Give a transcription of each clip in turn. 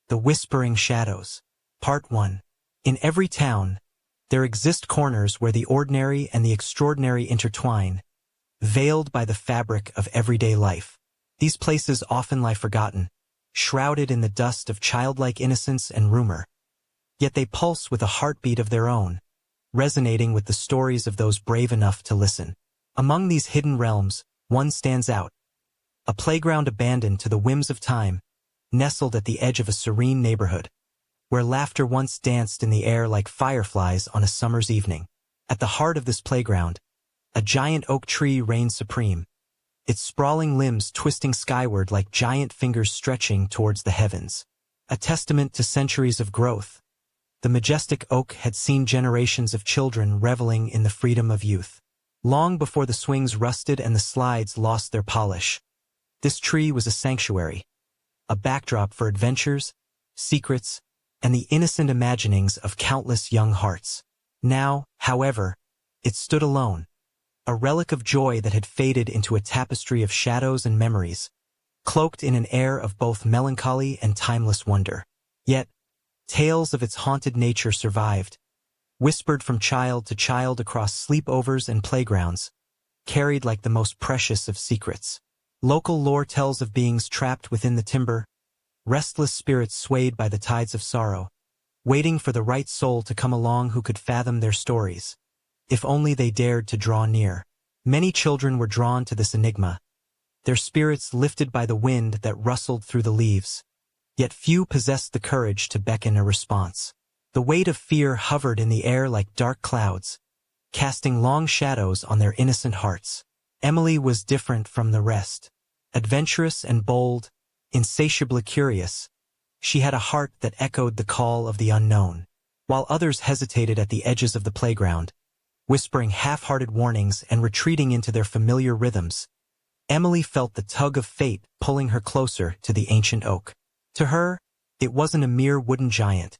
The Whispering Shadows. Part 1. In every town, there exist corners where the ordinary and the extraordinary intertwine, veiled by the fabric of everyday life. These places often lie forgotten, shrouded in the dust of childlike innocence and rumor. Yet they pulse with a heartbeat of their own, resonating with the stories of those brave enough to listen. Among these hidden realms, one stands out. A playground abandoned to the whims of time, nestled at the edge of a serene neighborhood, where laughter once danced in the air like fireflies on a summer's evening. At the heart of this playground, a giant oak tree reigned supreme, its sprawling limbs twisting skyward like giant fingers stretching towards the heavens. A testament to centuries of growth, the majestic oak had seen generations of children reveling in the freedom of youth. Long before the swings rusted and the slides lost their polish, this tree was a sanctuary, a backdrop for adventures, secrets, and the innocent imaginings of countless young hearts. Now, however, it stood alone, a relic of joy that had faded into a tapestry of shadows and memories, cloaked in an air of both melancholy and timeless wonder. Yet, tales of its haunted nature survived, whispered from child to child across sleepovers and playgrounds, carried like the most precious of secrets. Local lore tells of beings trapped within the timber, restless spirits swayed by the tides of sorrow, waiting for the right soul to come along who could fathom their stories, if only they dared to draw near. Many children were drawn to this enigma, their spirits lifted by the wind that rustled through the leaves. Yet few possessed the courage to beckon a response. The weight of fear hovered in the air like dark clouds, casting long shadows on their innocent hearts. Emily was different from the rest. Adventurous and bold, insatiably curious, she had a heart that echoed the call of the unknown. While others hesitated at the edges of the playground, whispering half-hearted warnings and retreating into their familiar rhythms, Emily felt the tug of fate pulling her closer to the ancient oak. To her, it wasn't a mere wooden giant.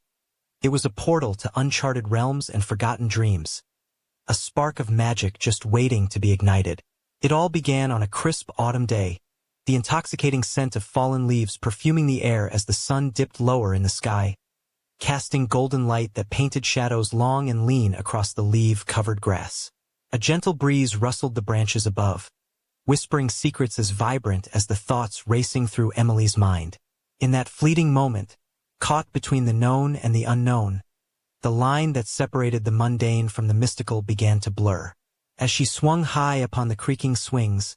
It was a portal to uncharted realms and forgotten dreams, a spark of magic just waiting to be ignited. It all began on a crisp autumn day, the intoxicating scent of fallen leaves perfuming the air as the sun dipped lower in the sky, casting golden light that painted shadows long and lean across the leaf-covered grass. A gentle breeze rustled the branches above, whispering secrets as vibrant as the thoughts racing through Emily's mind. In that fleeting moment, caught between the known and the unknown, the line that separated the mundane from the mystical began to blur. As she swung high upon the creaking swings,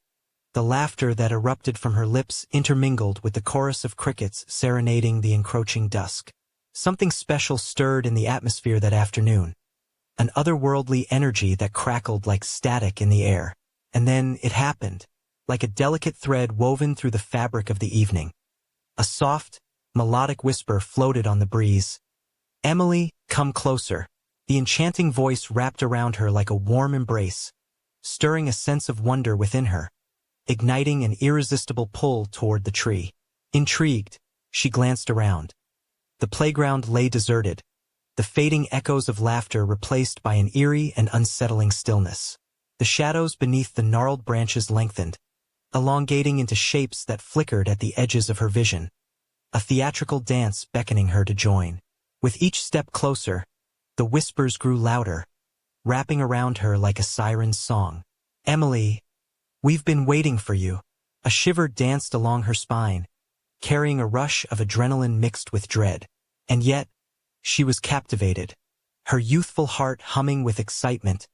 the laughter that erupted from her lips intermingled with the chorus of crickets serenading the encroaching dusk. Something special stirred in the atmosphere that afternoon, an otherworldly energy that crackled like static in the air. And then it happened, like a delicate thread woven through the fabric of the evening. A soft, melodic whisper floated on the breeze. "Emily, come closer." The enchanting voice wrapped around her like a warm embrace, stirring a sense of wonder within her, igniting an irresistible pull toward the tree. Intrigued, she glanced around. The playground lay deserted, the fading echoes of laughter replaced by an eerie and unsettling stillness. The shadows beneath the gnarled branches lengthened, elongating into shapes that flickered at the edges of her vision, a theatrical dance beckoning her to join. With each step closer, the whispers grew louder, wrapping around her like a siren's song. "Emily, we've been waiting for you." A shiver danced along her spine, carrying a rush of adrenaline mixed with dread. And yet, she was captivated, her youthful heart humming with excitement,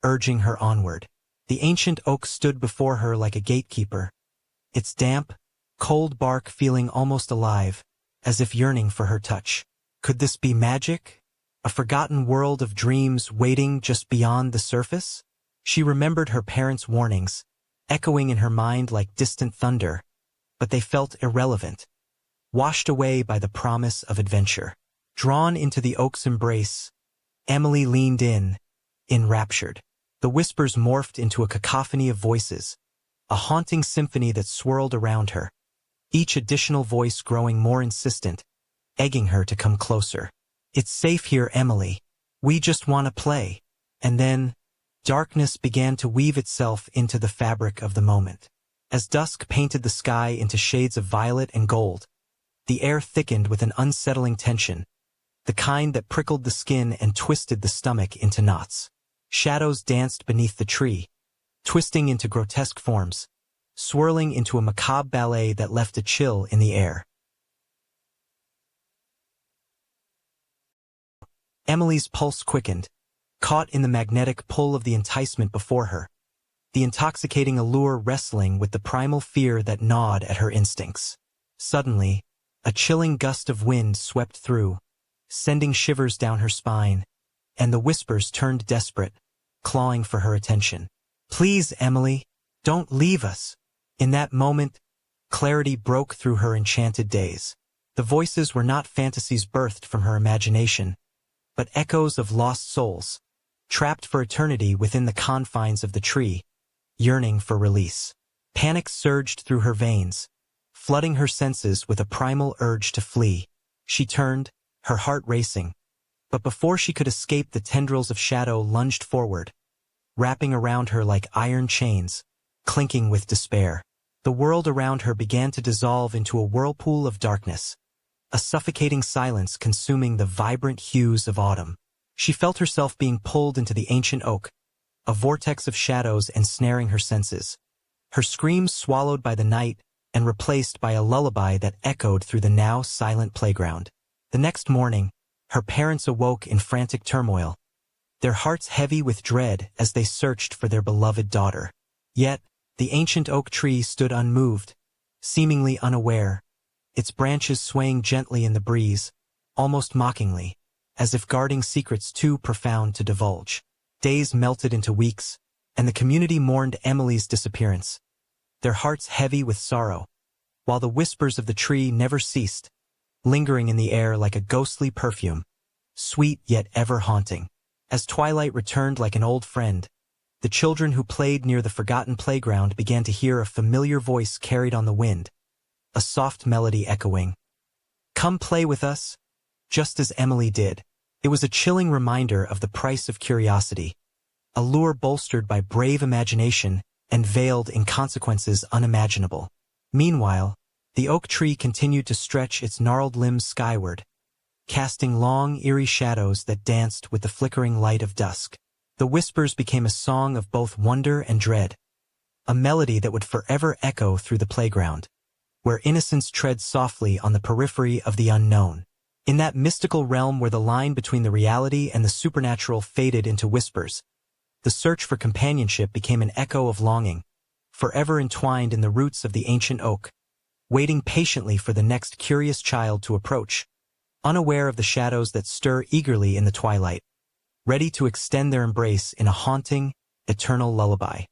urging her onward. The ancient oak stood before her like a gatekeeper, its damp, cold bark feeling almost alive, as if yearning for her touch. Could this be magic? A forgotten world of dreams waiting just beyond the surface? She remembered her parents' warnings, echoing in her mind like distant thunder, but they felt irrelevant, washed away by the promise of adventure. Drawn into the oak's embrace, Emily leaned in, enraptured. The whispers morphed into a cacophony of voices, a haunting symphony that swirled around her, each additional voice growing more insistent, egging her to come closer. "It's safe here, Emily. We just want to play." And then, darkness began to weave itself into the fabric of the moment. As dusk painted the sky into shades of violet and gold, The air thickened with an unsettling tension, the kind that prickled the skin and twisted the stomach into knots. Shadows danced beneath the tree, twisting into grotesque forms, swirling into a macabre ballet that left a chill in the air. Emily's pulse quickened, caught in the magnetic pull of the enticement before her, the intoxicating allure wrestling with the primal fear that gnawed at her instincts. Suddenly, a chilling gust of wind swept through, sending shivers down her spine, and the whispers turned desperate, clawing for her attention. "Please, Emily, don't leave us." In that moment, clarity broke through her enchanted daze. The voices were not fantasies birthed from her imagination, but echoes of lost souls, trapped for eternity within the confines of the tree, yearning for release. Panic surged through her veins, flooding her senses with a primal urge to flee. She turned, her heart racing, but before she could escape, the tendrils of shadow lunged forward, wrapping around her like iron chains, clinking with despair. The world around her began to dissolve into a whirlpool of darkness, a suffocating silence consuming the vibrant hues of autumn. She felt herself being pulled into the ancient oak, a vortex of shadows ensnaring her senses. Her screams swallowed by the night and replaced by a lullaby that echoed through the now silent playground. The next morning, her parents awoke in frantic turmoil, their hearts heavy with dread as they searched for their beloved daughter. Yet, the ancient oak tree stood unmoved, seemingly unaware, its branches swaying gently in the breeze, almost mockingly, as if guarding secrets too profound to divulge. Days melted into weeks, and the community mourned Emily's disappearance, their hearts heavy with sorrow, while the whispers of the tree never ceased, lingering in the air like a ghostly perfume, sweet yet ever haunting. As twilight returned like an old friend, the children who played near the forgotten playground began to hear a familiar voice carried on the wind, a soft melody echoing, "Come play with us," just as Emily did. It was a chilling reminder of the price of curiosity, a lure bolstered by brave imagination and veiled in consequences unimaginable. Meanwhile, the oak tree continued to stretch its gnarled limbs skyward, casting long, eerie shadows that danced with the flickering light of dusk. The whispers became a song of both wonder and dread, a melody that would forever echo through the playground, where innocence treads softly on the periphery of the unknown. In that mystical realm where the line between the reality and the supernatural faded into whispers, the search for companionship became an echo of longing, forever entwined in the roots of the ancient oak, waiting patiently for the next curious child to approach, unaware of the shadows that stir eagerly in the twilight, ready to extend their embrace in a haunting, eternal lullaby.